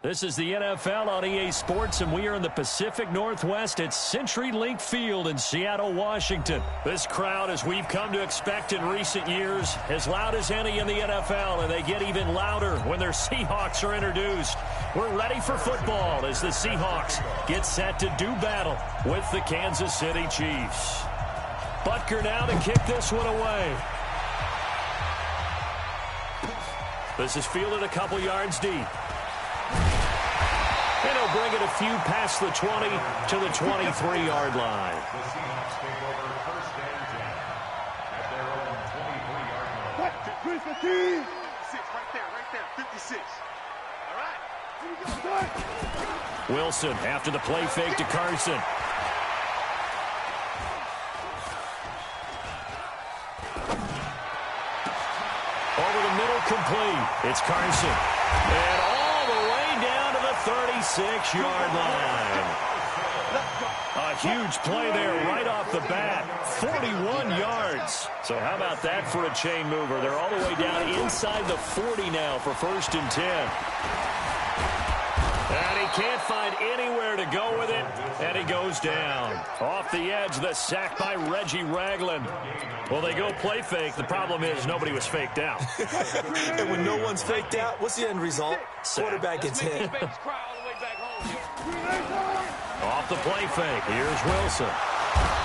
This is the NFL on EA Sports, and we are in the Pacific Northwest at CenturyLink Field in Seattle, Washington. This crowd, as we've come to expect in recent years, as loud as any in the NFL, and they get even louder when their Seahawks are introduced. We're ready for football as the Seahawks get set to do battle with the Kansas City Chiefs. Butker now to kick this one away. This is fielded a couple yards deep. And he'll bring it a few past the 20 to the 23-yard line. The Seahawks take over first and 10 at their own 23-yard line. 56, right there, 56. All right. Wilson after the play fake to Carson. Over the middle, complete. It's Carson. And all the way down to the 36-yard line. A huge play there right off the bat. 41 yards. So how about that for a chain mover? They're all the way down inside the 40 now for first and 10. And he can't find anywhere to go with it, and he goes down. Off the edge, the sack by Reggie Ragland. Well, they go play fake. The problem is nobody was faked out. And when no one's faked out, what's the end result? Quarterback gets hit. Off the play fake. Here's Wilson.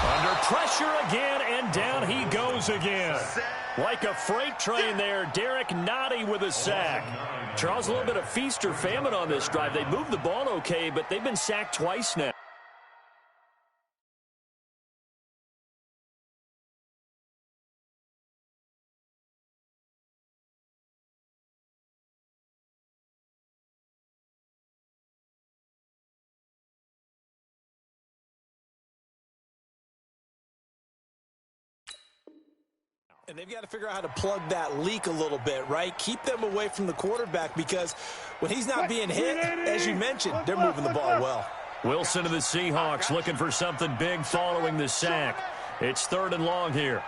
Under pressure again, and down he goes again. Like a freight train there, Derek Nottie with a sack. Charles, a little bit of feast or famine on this drive. They moved the ball okay, but they've been sacked twice now. And they've got to figure out how to plug that leak a little bit, right? Keep them away from the quarterback because when he's not being hit, as you mentioned, they're moving the ball well. Wilson of the Seahawks looking for something big following the sack. It's 3rd and long here.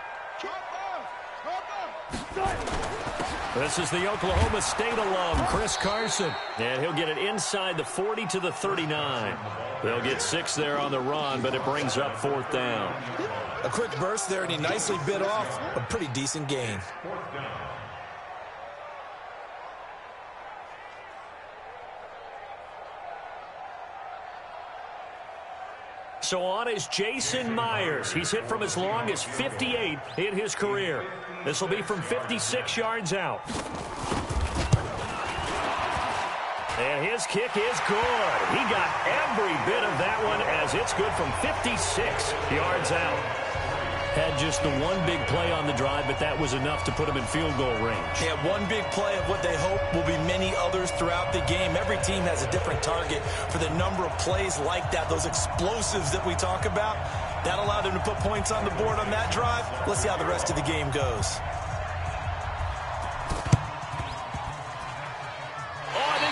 This is the Oklahoma State alum, Chris Carson. And he'll get it inside the 40 to the 39. They'll get 6 there on the run, but it brings up 4th down. A quick burst there, and he nicely bit off a pretty decent gain. So on is Jason Myers. He's hit from as long as 58 in his career. This will be from 56 yards out. And his kick is good. He got every bit of that one as it's good from 56 yards out. Had just the one big play on the drive, but that was enough to put him in field goal range. Yeah, one big play of what they hope will be many others throughout the game. Every team has a different target for the number of plays like that, those explosives that we talk about. That allowed him to put points on the board on that drive. Let's see how the rest of the game goes.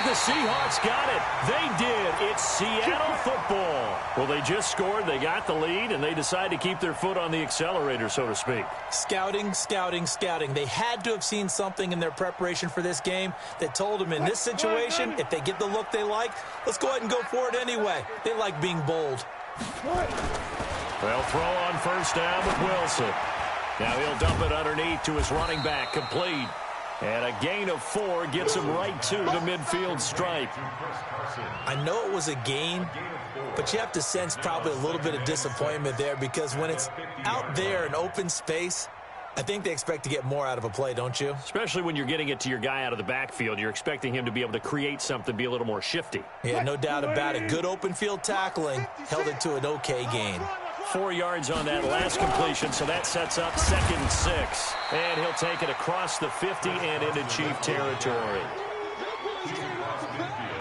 The Seahawks got it. They did. It's Seattle football. Well, they just scored. They got the lead, and they decide to keep their foot on the accelerator, so to speak. Scouting, scouting, scouting. They had to have seen something in their preparation for this game that told them in this situation, if they get the look they like, let's go ahead and go for it anyway. They like being bold. They'll throw on first down with Wilson. Now he'll dump it underneath to his running back, complete. And a gain of 4 gets him right to the midfield stripe. I know it was a gain, but you have to sense probably a little bit of disappointment there because when it's out there in open space, I think they expect to get more out of a play, don't you? Especially when you're getting it to your guy out of the backfield. You're expecting him to be able to create something, be a little more shifty. Yeah, no doubt about it. Good open field tackling held it to an okay gain. 4 yards on that last completion, so that sets up 2nd and 6. And he'll take it across the 50 and into Chief territory.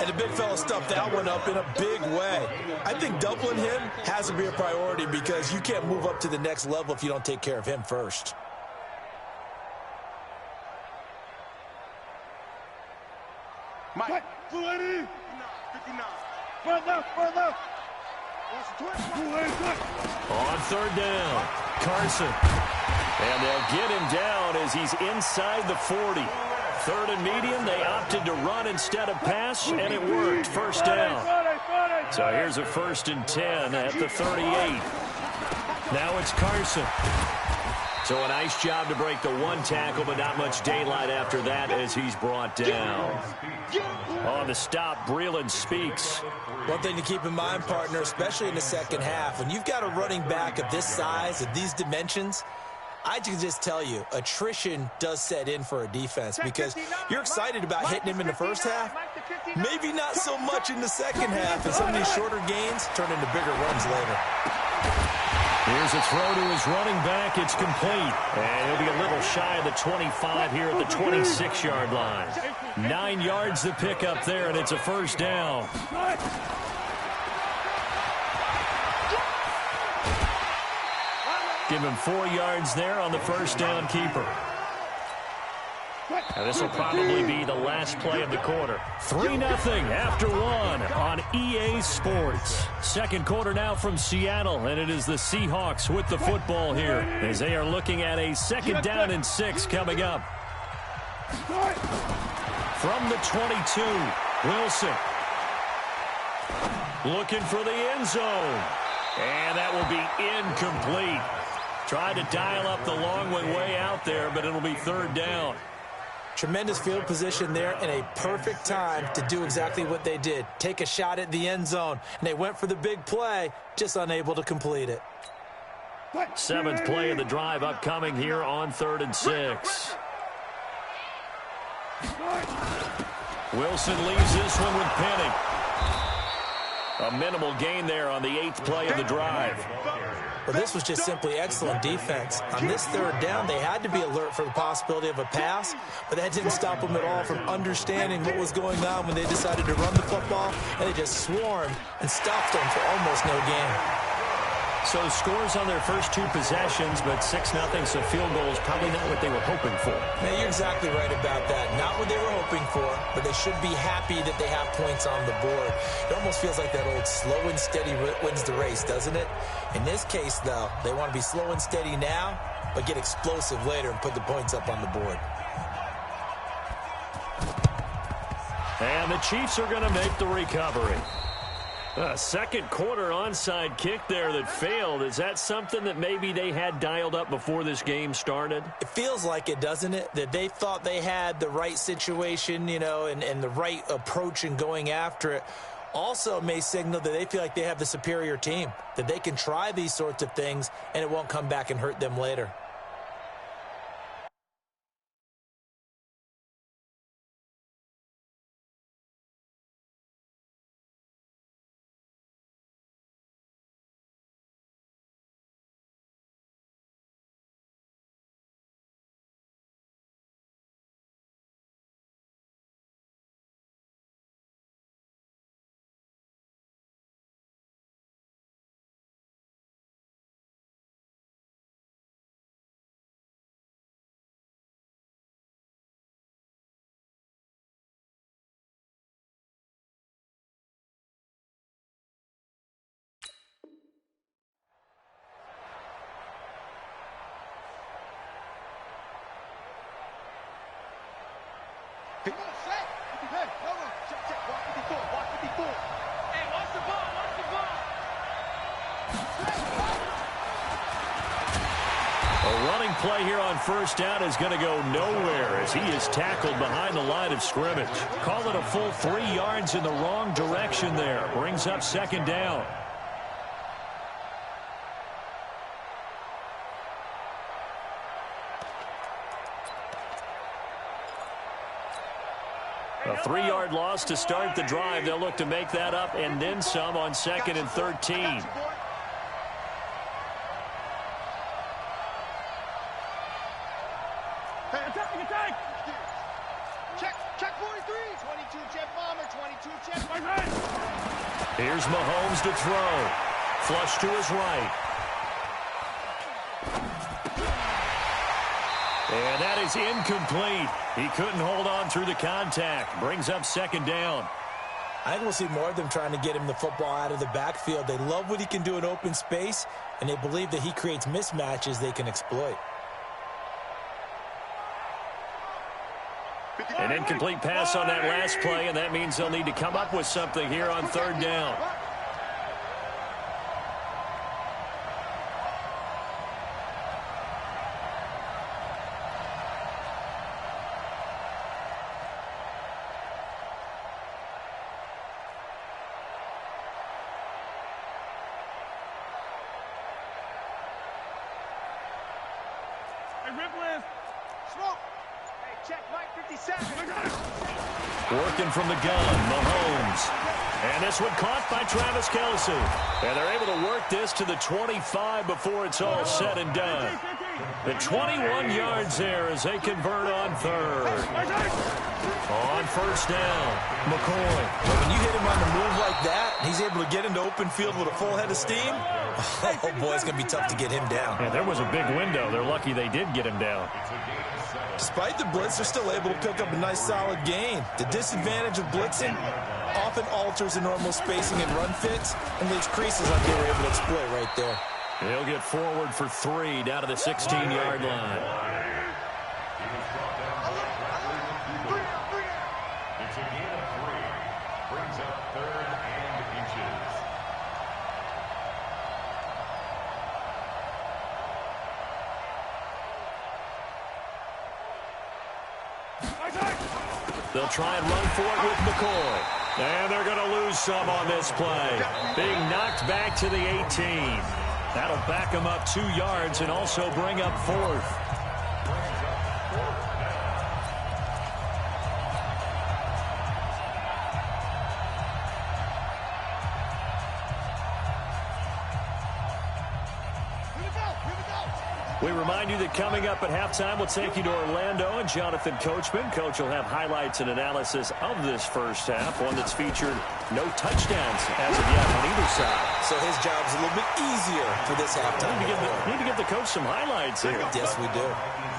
And the big fella stuffed that one up in a big way. I think doubling him has to be a priority because you can't move up to the next level if you don't take care of him first. Mike. 280. 59. Front left. On 3rd down, Carson. And they'll get him down as he's inside the 40. Third and medium, they opted to run instead of pass, and it worked. First down. So here's a 1st and 10 at the 38. Now it's Carson. So a nice job to break the one tackle, but not much daylight after that as he's brought down. On the stop, Breeland speaks. One thing to keep in mind, partner, especially in the second half, when you've got a running back of this size, of these dimensions, I can just tell you, attrition does set in for a defense because you're excited about hitting him in the first half. Maybe not so much in the second half, and some of these shorter gains turn into bigger runs later. Here's a throw to his running back. It's complete. And he'll be a little shy of the 25 here at the 26-yard line. 9 yards to pick up there, and it's a first down. Give him 4 yards there on the first down keeper. Now this will probably be the last play of the quarter. 3-0 after one on EA Sports. Second quarter now from Seattle, and it is the Seahawks with the football here as they are looking at a 2nd down and 6 coming up. From the 22, Wilson. Looking for the end zone. And that will be incomplete. Tried to dial up the long way out there, but it'll be 3rd down. Tremendous field position there and a perfect time to do exactly what they did. Take a shot at the end zone. And they went for the big play, just unable to complete it. 7th play of the drive upcoming here on 3rd and 6. Wilson leaves this one with Penning. A minimal gain there on the 8th play of the drive. Well, this was just simply excellent defense. On this 3rd down, they had to be alert for the possibility of a pass, but that didn't stop them at all from understanding what was going on when they decided to run the football, and they just swarmed and stopped them for almost no gain. So scores on their first 2 possessions, but 6-0, so field goal is probably not what they were hoping for. Man, you're exactly right about that. Not what they were hoping for, but they should be happy that they have points on the board. It almost feels like that old slow and steady wins the race, doesn't it? In this case, though, they want to be slow and steady now, but get explosive later and put the points up on the board. And the Chiefs are going to make the recovery. A second quarter onside kick there that failed. Is that something that maybe they had dialed up before this game started? It feels like it, doesn't it? That they thought they had the right situation, you know, and the right approach in going after it. Also may signal that they feel like they have the superior team, that they can try these sorts of things and it won't come back and hurt them later. Hey, watch 54, watch 54. Hey, watch the ball, watch the ball. A running play here on first down is going to go nowhere as he is tackled behind the line of scrimmage. Call it a full 3 yards in the wrong direction there. Brings up 2nd down. A 3-yard loss to start the drive. They'll look to make that up and then some on 2nd and 13. Hey, attack! Check 43. 22 jet bomber, 22 jet bomber. Here's Mahomes to throw. Flush to his right. And that is incomplete. He couldn't hold on through the contact. Brings up 2nd down. I think we'll see more of them trying to get him the football out of the backfield. They love what he can do in open space, and they believe that he creates mismatches they can exploit. An incomplete pass on that last play, and that means they'll need to come up with something here on third down. Working from the gun, Mahomes. And this one caught by Travis Kelce. And they're able to work this to the 25 before it's all said and done. The 21 yards there as they convert on third. On first down, McCoy. But when you hit him on the move like that, he's able to get into open field with a full head of steam. Oh, boy, it's going to be tough to get him down. Yeah, there was a big window. They're lucky they did get him down. Despite the blitz, they're still able to pick up a nice, solid gain. The disadvantage of blitzing often alters the normal spacing and run fits and leaves creases like they were able to exploit right there. He'll get forward for 3 down to the 16-yard line. It's a gain of 3. Brings up 3rd and inches. They'll try and run for it with McCoy. And they're going to lose some on this play. Being knocked back to the 18. That'll back them up 2 yards and also bring up 4th. We remind you that coming up at halftime, we'll take you to Orlando and Jonathan Coachman. Coach will have highlights and analysis of this first half, one that's featured no touchdowns as of yet on either side. So his job's a little bit easier for this halftime. Need to give the coach some highlights here. Yes, we do.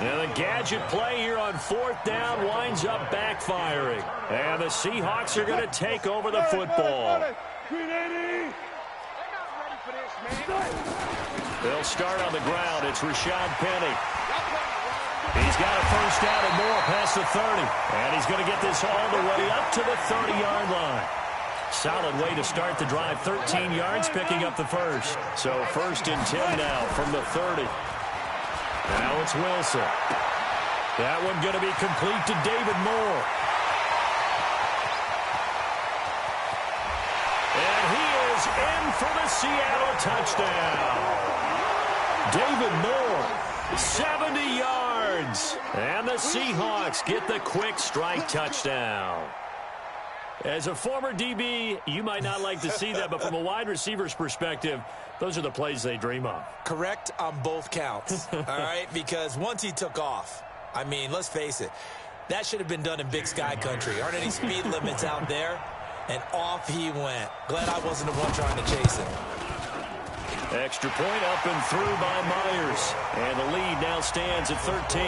And the gadget play here on 4th down winds up backfiring. And the Seahawks are going to take over the football. They'll start on the ground. It's Rashad Penny. He's got a first down and more past the 30. And he's going to get this all the way up to the 30-yard line. Solid way to start the drive. 13 yards, picking up the first. So 1st and 10 now from the 30. Now it's Wilson. That one going to be complete to David Moore. And he is in for the Seattle touchdown. David Moore, 70 yards. And the Seahawks get the quick strike touchdown. As a former DB, you might not like to see that, but from a wide receiver's perspective, those are the plays they dream of. Correct on both counts, all right? Because once he took off, I mean, let's face it, that should have been done in Big Sky country. Aren't any speed limits out there? And off he went. Glad I wasn't the one trying to chase him. Extra point up and through by Myers. And the lead now stands at 13.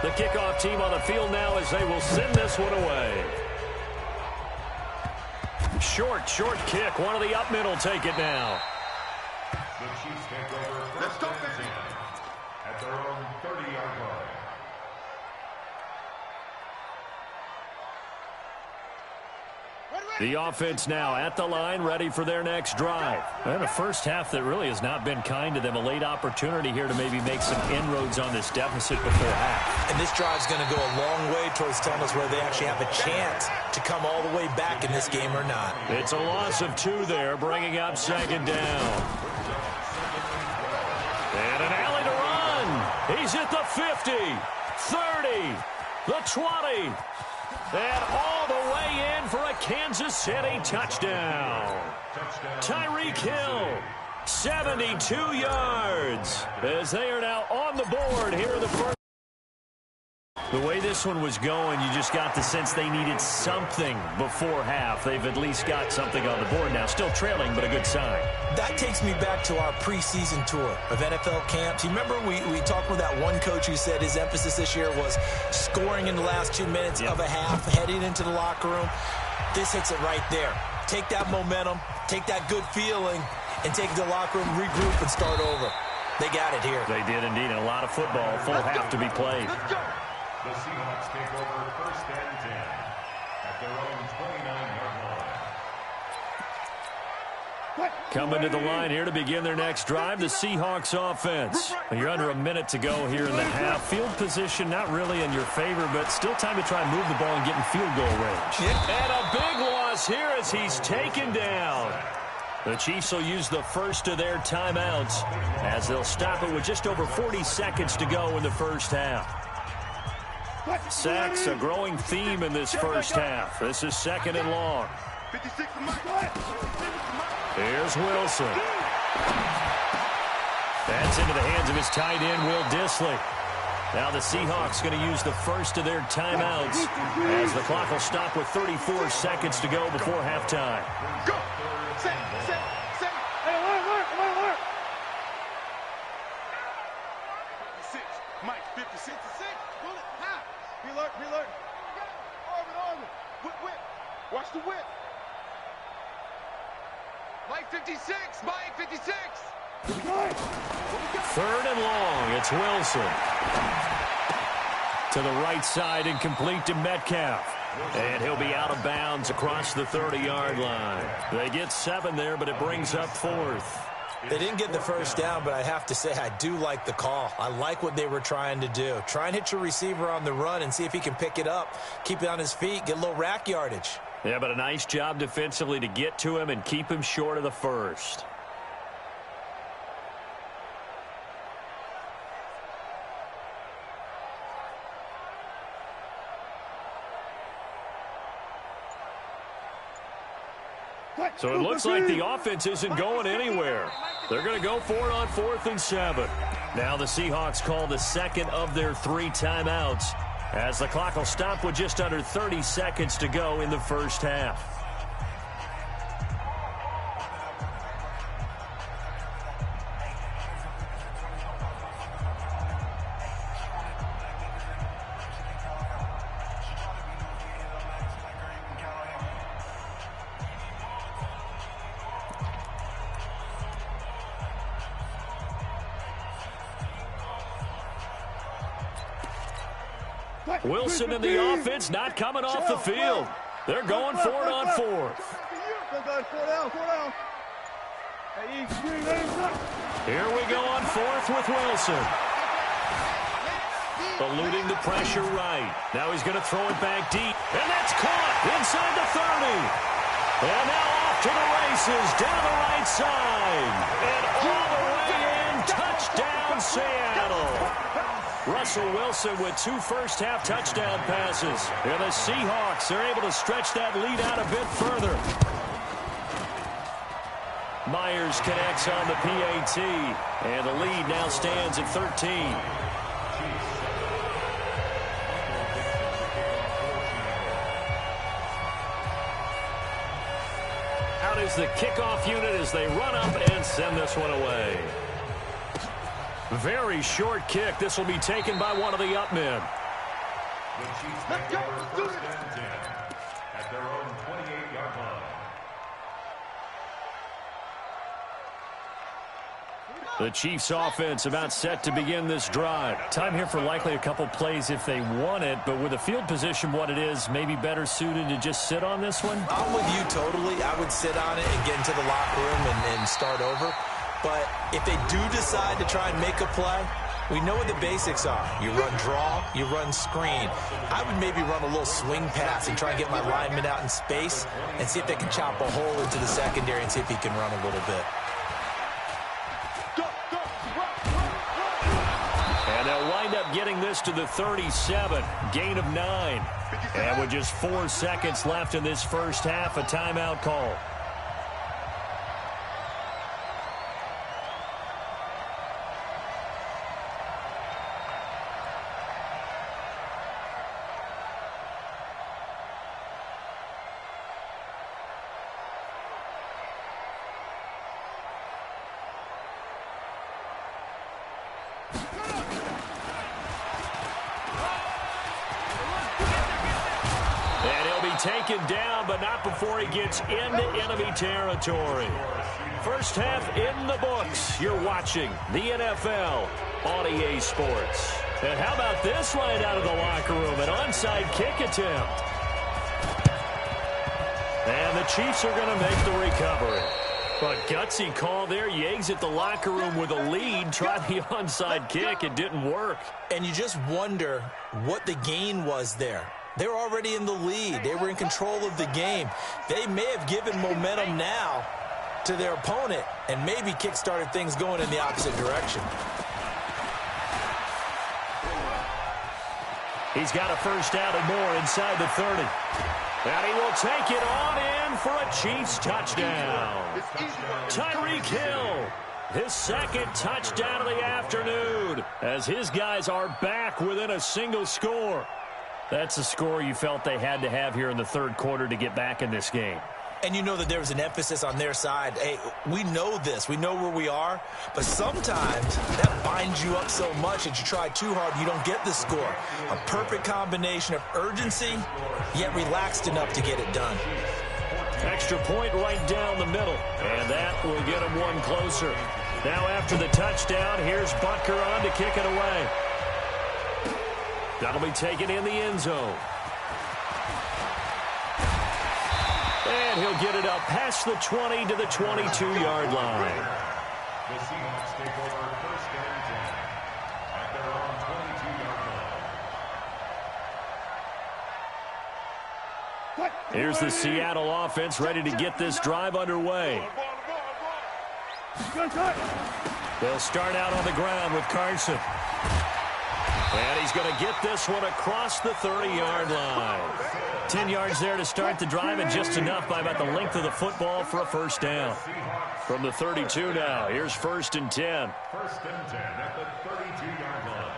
The kickoff team on the field now as they will send this one away. Short kick. One of the up middle take it now. The Chiefs take over 1st and 10 at their own 30-yard line. The offense now at the line, ready for their next drive. And a first half that really has not been kind to them. A late opportunity here to maybe make some inroads on this deficit before half. And this drive's going to go a long way towards telling us whether they actually have a chance to come all the way back in this game or not. It's a loss of 2 there, bringing up 2nd down. And an alley to run. He's at the 50, 30, the 20. And all the way in for a Kansas City touchdown. Tyreek Hill, 72 yards, as they are now on the board here in the first. The way this one was going, you just got the sense they needed something before half. They've at least got something on the board now. Still trailing, but a good sign. That takes me back to our preseason tour of NFL camps. You remember we talked with that one coach who said his emphasis this year was scoring in the last 2 minutes of a half, heading into the locker room. This hits it right there. Take that momentum, take that good feeling, and take it to the locker room, regroup, and start over. They got it here. They did indeed, and a lot of football. Full half to be played. The Seahawks take over 1st and 10 at their own 29-yard line. Coming to the line here to begin their next drive, the Seahawks offense. You're under a minute to go here in the half. Field position not really in your favor, but still time to try and move the ball and get in field goal range. And a big loss here as he's taken down. The Chiefs will use the first of their timeouts as they'll stop it with just over 40 seconds to go in the first half. Sacks, a growing theme in this first half. This is 2nd and long. Here's Wilson. That's into the hands of his tight end, Will Dissly. Now the Seahawks going to use the first of their timeouts as the clock will stop with 34 seconds to go before halftime. Go! Set! Hey, alert! 56. Mike, 56. Bullet, half. Be alert. Arvin. Whip. Watch the whip. Mike, 56. Mike, 56. 3rd and long. It's Wilson. To the right side and complete to Metcalf. And he'll be out of bounds across the 30-yard line. They get 7 there, but it brings up 4th. They didn't get the first down, but I have to say I do like the call. I like what they were trying to do. Try and hit your receiver on the run and see if he can pick it up, keep it on his feet, get a little rack yardage. Yeah, but a nice job defensively to get to him and keep him short of the first. So it looks like the offense isn't going anywhere. They're going to go for it on 4th and 7. Now the Seahawks call the second of their 3 timeouts as the clock will stop with just under 30 seconds to go in the first half. Wilson and the offense not coming off the field. They're going for it on 4th. Here we go on 4th with Wilson. Eluding the pressure right. Now he's going to throw it back deep. And that's caught inside the 30. And now off to the races down the right side. And all the way in. Touchdown, Seattle. Russell Wilson with 2 first-half touchdown passes. And the Seahawks are able to stretch that lead out a bit further. Myers connects on the PAT. And the lead now stands at 13. Out is the kickoff unit as they run up and send this one away. Very short kick. This will be taken by one of the up men. The Chiefs take over 1st and 10 at their own 28-yard line. The Chiefs offense about set to begin this drive. Time here for likely a couple plays if they want it, but with the field position what it is, maybe better suited to just sit on this one? I'm with you totally. I would sit on it and get into the locker room and start over. But if they do decide to try and make a play, we know what the basics are. You run draw, you run screen. I would maybe run a little swing pass and try and get my lineman out in space and see if they can chop a hole into the secondary and see if he can run a little bit. And they'll wind up getting this to the 37, gain of 9. And with just 4 seconds left in this first half, a timeout call. taken down, but not before he gets into enemy territory. First half in the books. You're watching the NFL on EA Sports. And how about this right out of the locker room? An onside kick attempt. And the Chiefs are going to make the recovery. But gutsy call there. You exit the locker room with a lead. Try the onside kick. It didn't work. And you just wonder what the gain was there. They were already in the lead. They were in control of the game. They may have given momentum now to their opponent and maybe kick-started things going in the opposite direction. He's got a first down and more inside the 30. And he will take it on in for a Chiefs touchdown. Tyreek Hill, his second touchdown of the afternoon, as his guys are back within a single score. That's a score you felt they had to have here in the third quarter to get back in this game. And you know that there was an emphasis on their side. Hey, we know this. We know where we are. But sometimes that binds you up so much that you try too hard, you don't get the score. A perfect combination of urgency, yet relaxed enough to get it done. Extra point right down the middle. And that will get him one closer. Now after the touchdown, here's Butker on to kick it away. That'll be taken in the end zone. And he'll get it up past the 20 to the 22-yard line. The Seahawks take over first and 10 at their own 22-yard line. Here's the Seattle offense ready to get this drive underway. They'll start out on the ground with Carson. And he's going to get this one across the 30-yard line. 10 yards there to start the drive, and just enough by about the length of the football for a first down. From the 32 now, here's first and 10. First and 10 at the 32-yard line.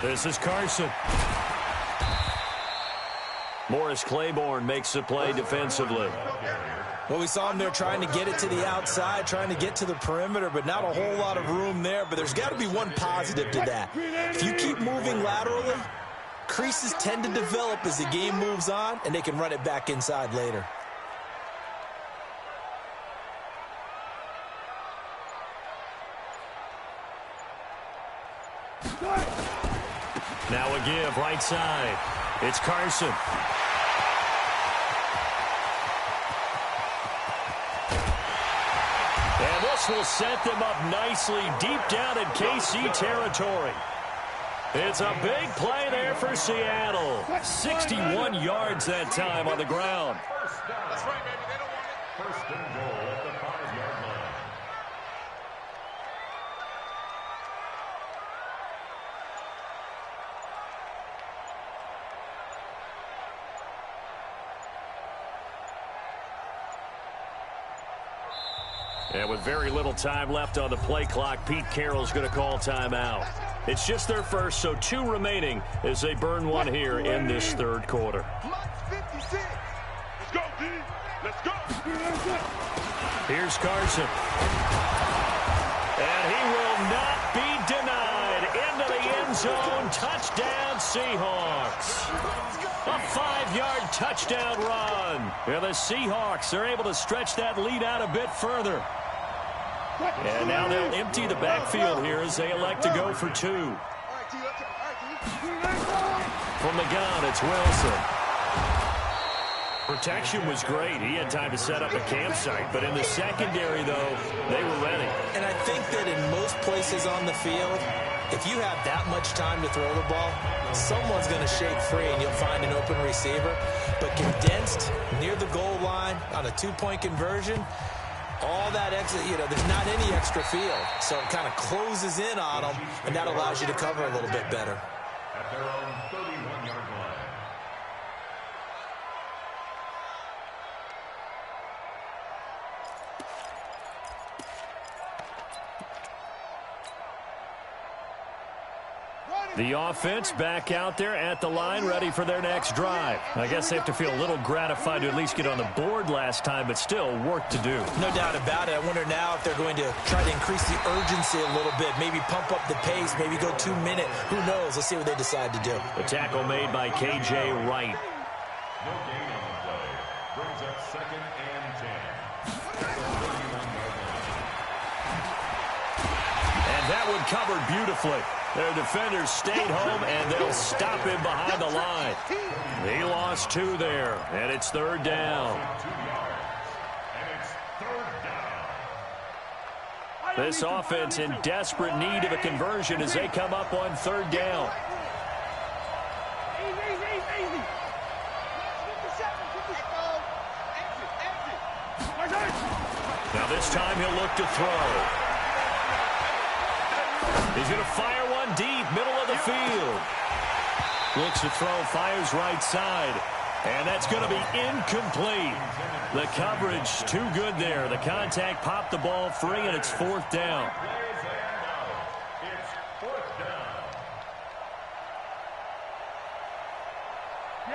This is Carson. Morris Claiborne makes the play defensively. Well, we saw him there trying to get it to the outside, trying to get to the perimeter, but not a whole lot of room there. But there's got to be one positive to that. If you keep moving laterally, creases tend to develop as the game moves on, and they can run it back inside later. Now a give right side. It's Carson. And this will set them up nicely deep down in KC territory. It's a big play there for Seattle. 61 yards that time on the ground. That's right, baby. They don't want it. First and goal at the 5-yard line. And with very little time left on the play clock, Pete Carroll's going to call timeout. It's just their first, so 2 remaining as they burn one here in this third quarter. Let's go, D. Let's go. Here's Carson. And he will not be denied. Into the end zone. Touchdown, Seahawks. A 5-yard touchdown run. And the Seahawks are able to stretch that lead out a bit further. And now they'll empty the backfield here as they elect to go for 2. From the gun, it's Wilson. Protection was great. He had time to set up a campsite. But in the secondary, though, they were ready. And I think that in most places on the field, if you have that much time to throw the ball, someone's going to shake free and you'll find an open receiver. But condensed near the goal line on a 2-point conversion, all that extra, there's not any extra field. So it kind of closes in on them, and that allows you to cover a little bit better. At their own 31-yard line. The offense back out there at the line, ready for their next drive. I guess they have to feel a little gratified to at least get on the board last time, but still work to do. No doubt about it. I wonder now if they're going to try to increase the urgency a little bit, maybe pump up the pace, maybe go 2 minute. Who knows? Let's see what they decide to do. The tackle made by K.J. Wright. No gain on the play. Brings up 2nd and 10. And that one covered beautifully. Their defenders stayed home, and they'll stop him behind the line. He lost 2 there, and it's 3rd down. This offense in desperate need of a conversion as they come up on 3rd down. Now this time he'll look to throw. He's going to fire one deep, middle of the field. Looks to throw, fires right side. And that's going to be incomplete. The coverage too good there. The contact popped the ball free, and it's 4th down.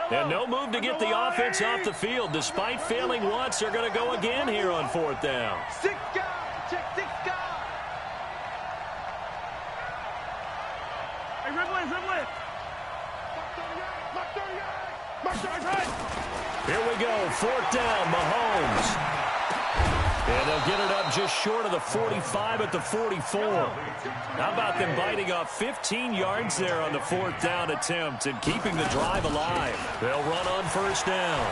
And no move to get the offense off the field. Despite failing once, they're going to go again here on 4th down. 6 guys. Check 6 guys. Hey, Ridley. Mark 38. Here we go. 4th down, Mahomes. And they'll get it up just short of the 45 at the 44. How about them biting off 15 yards there on the 4th down attempt and keeping the drive alive? They'll run on 1st down.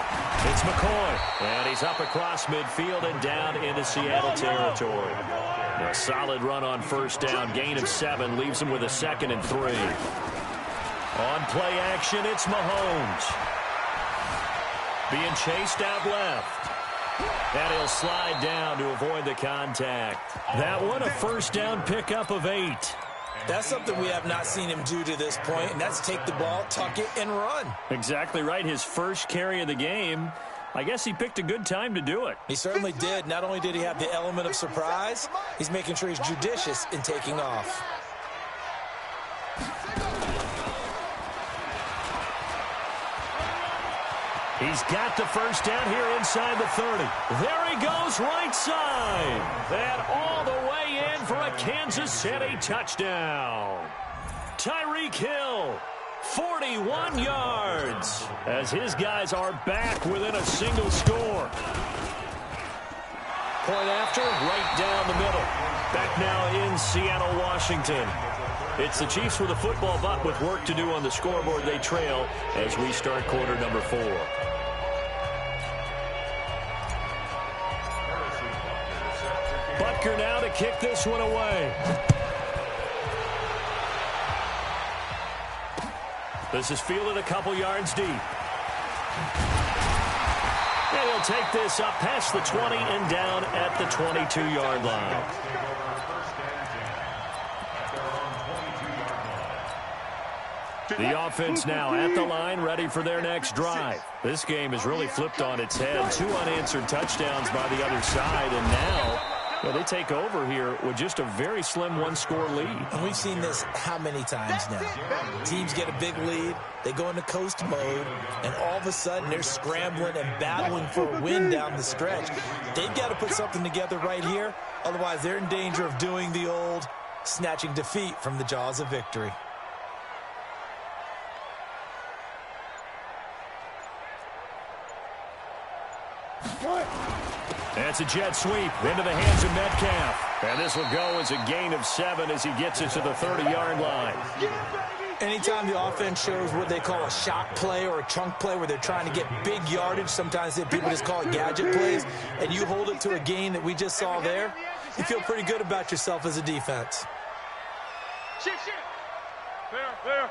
It's McCoy. And he's up across midfield and down into Seattle territory. A solid run on 1st down. Gain of 7 leaves him with a 2nd and 3. On play action, it's Mahomes. Being chased out left. And he'll slide down to avoid the contact. That one, a 1st down pickup of 8. That's something we have not seen him do to this point, and that's take the ball, tuck it, and run. Exactly right. His first carry of the game. I guess he picked a good time to do it. He certainly did. Not only did he have the element of surprise, he's making sure he's judicious in taking off. He's got the 1st down here inside the 30. There he goes, right side. And all the way in for a Kansas City touchdown. Tyreek Hill, 41 yards, as his guys are back within a single score. Point after, right down the middle. Back now in Seattle, Washington. It's the Chiefs with a football, but with work to do on the scoreboard, they trail as we start quarter number 4. Butker now to kick this one away. This is fielded a couple yards deep. And he'll take this up past the 20 and down at the 22-yard line. The offense now at the line, ready for their next drive. This game has really flipped on its head. 2 unanswered touchdowns by the other side, and now they take over here with just a very slim 1-score lead. And we've seen this how many times now? Teams get a big lead, they go into coast mode, and all of a sudden they're scrambling and battling for a win down the stretch. They've got to put something together right here, otherwise they're in danger of doing the old snatching defeat from the jaws of victory. That's a jet sweep into the hands of Metcalf. And this will go as a gain of 7 as he gets it to the 30-yard line. Anytime the offense shows what they call a shot play or a chunk play where they're trying to get big yardage, sometimes people just call it gadget plays, and you hold it to a gain that we just saw there, you feel pretty good about yourself as a defense. Shit. There.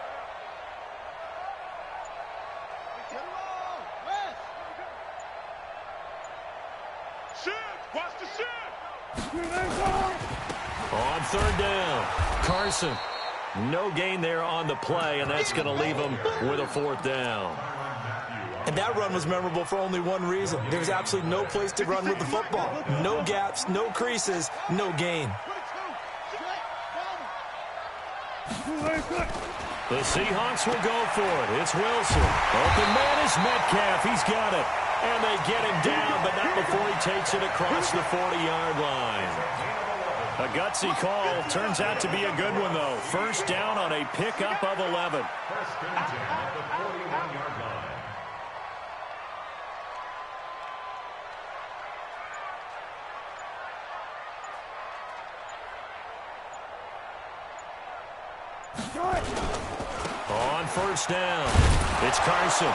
Watch the shit! On 3rd down, Carson. No gain there on the play, and that's going to leave him with a 4th down. And that run was memorable for only one reason. There was absolutely no place to run with the football. No gaps, no creases, no gain. The Seahawks will go for it. It's Wilson. Open man is Metcalf. He's got it. And they get him down, but not before he takes it across the 40-yard line. A gutsy call. Turns out to be a good one, though. First down on a pickup of 11. First and 10 at the 41-yard line. On first down, it's Carson.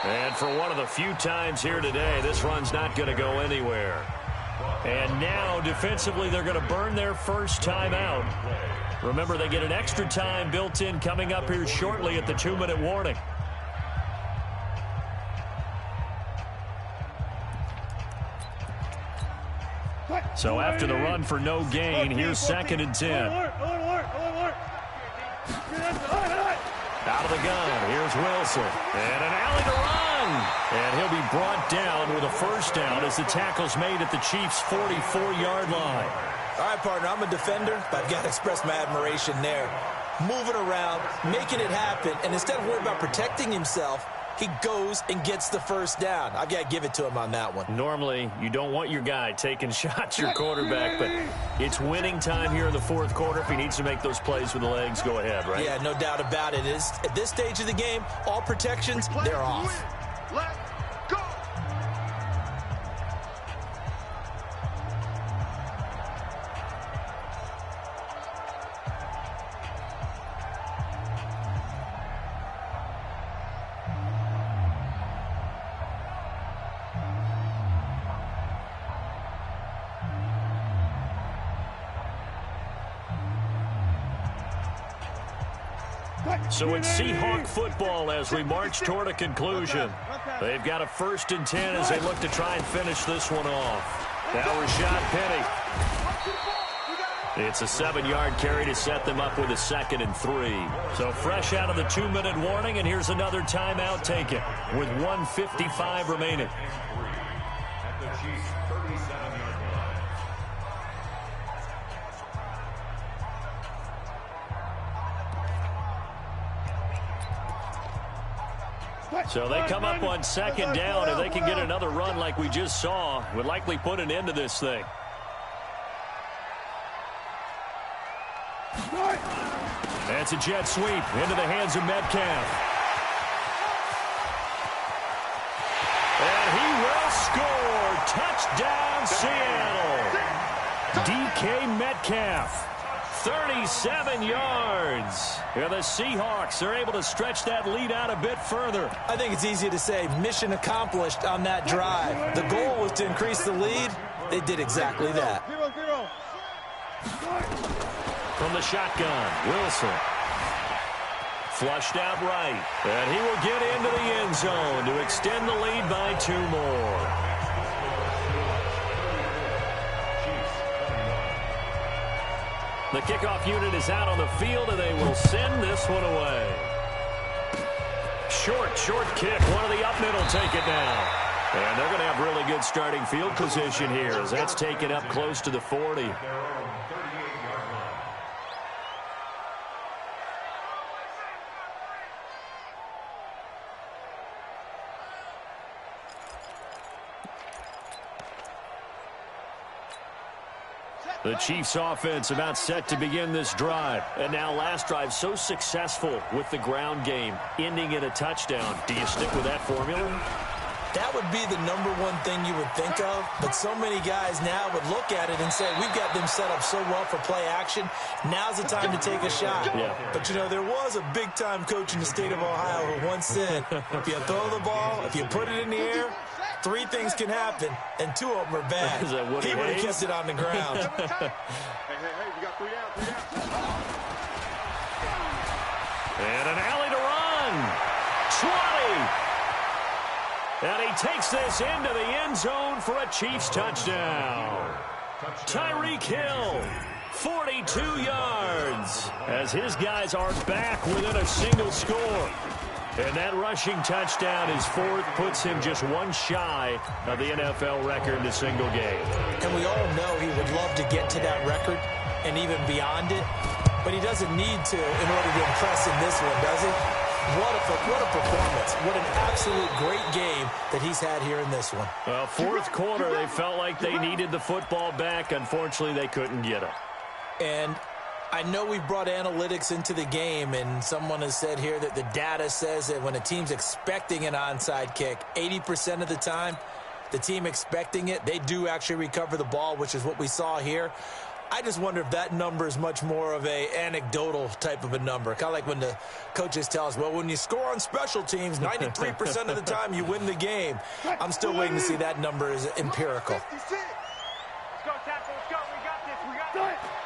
And for one of the few times here today, this run's not going to go anywhere. And now, defensively, they're going to burn their first time out. Remember, they get an extra time built in coming up here shortly at the 2-minute warning. So after the run for no gain, here's 2nd and 10. Out of the gun, here's Wilson. And an alley to run. And he'll be brought down with a first down as the tackle's made at the Chiefs' 44-yard line. All right, partner, I'm a defender, but I've got to express my admiration there. Moving around, making it happen, and instead of worrying about protecting himself, he goes and gets the first down. I've got to give it to him on that one. Normally, you don't want your guy taking shots, your quarterback, but it's winning time here in the fourth quarter. If he needs to make those plays with the legs, go ahead, right? Yeah, no doubt about it. At this stage of the game, all protections, they're off. Let's go. So it's Seahawk football as we march toward a conclusion. They've got a 1st and 10 as they look to try and finish this one off. Now Rashad Penny. It's a 7-yard carry to set them up with a 2nd and 3. So fresh out of the 2-minute warning, and here's another timeout taken with 1:55 remaining. At the Chiefs' 37-yard line. So they come up on 2nd down. If they can get another run like we just saw, would likely put an end to this thing. That's a jet sweep into the hands of Metcalf. And he will score. Touchdown, Seattle. DK Metcalf. 37 yards. And the Seahawks are able to stretch that lead out a bit further. I think it's easy to say mission accomplished on that drive. The goal was to increase the lead. They did exactly that. 0-0. From the shotgun, Wilson. Flushed out right. And he will get into the end zone to extend the lead by 2 more. The kickoff unit is out on the field, and they will send this one away. Short kick. One of the up mid will take it down. And they're going to have really good starting field position here as that's taken up close to the 40. The Chiefs offense about set to begin this drive. And now last drive so successful with the ground game, ending in a touchdown. Do you stick with that formula? That would be the #1 thing you would think of, but so many guys now would look at it and say, we've got them set up so well for play action. Now's the time to take a shot. Yeah. But, you know, there was a big-time coach in the state of Ohio who once said, if you throw the ball, if you put it in the air, 3 things can happen, and 2 of them are bad. Is that Woody He would have Hayes? kept it on the ground. Hey, we got 3 out, 3 out. And an alley to run. 20. And he takes this into the end zone for a Chiefs touchdown. Tyreek Hill, 42 yards, as his guys are back within a single score. And that rushing touchdown is 4th, puts him just 1 shy of the NFL record in a single game. And we all know he would love to get to that record and even beyond it. But he doesn't need to in order to impress in this one, does he? What a performance. What an absolute great game that he's had here in this one. Well, fourth quarter, they felt like they needed the football back. Unfortunately, they couldn't get it. And I know we brought analytics into the game, and someone has said here that the data says that when a team's expecting an onside kick, 80% of the time, the team expecting it, they do actually recover the ball, which is what we saw here. I just wonder if that number is much more of a anecdotal type of a number. Kind of like when the coaches tell us, well, when you score on special teams, 93% of the time you win the game. I'm still waiting to see that number is empirical. Let's go, tackle. Let's go. We got this. We got this.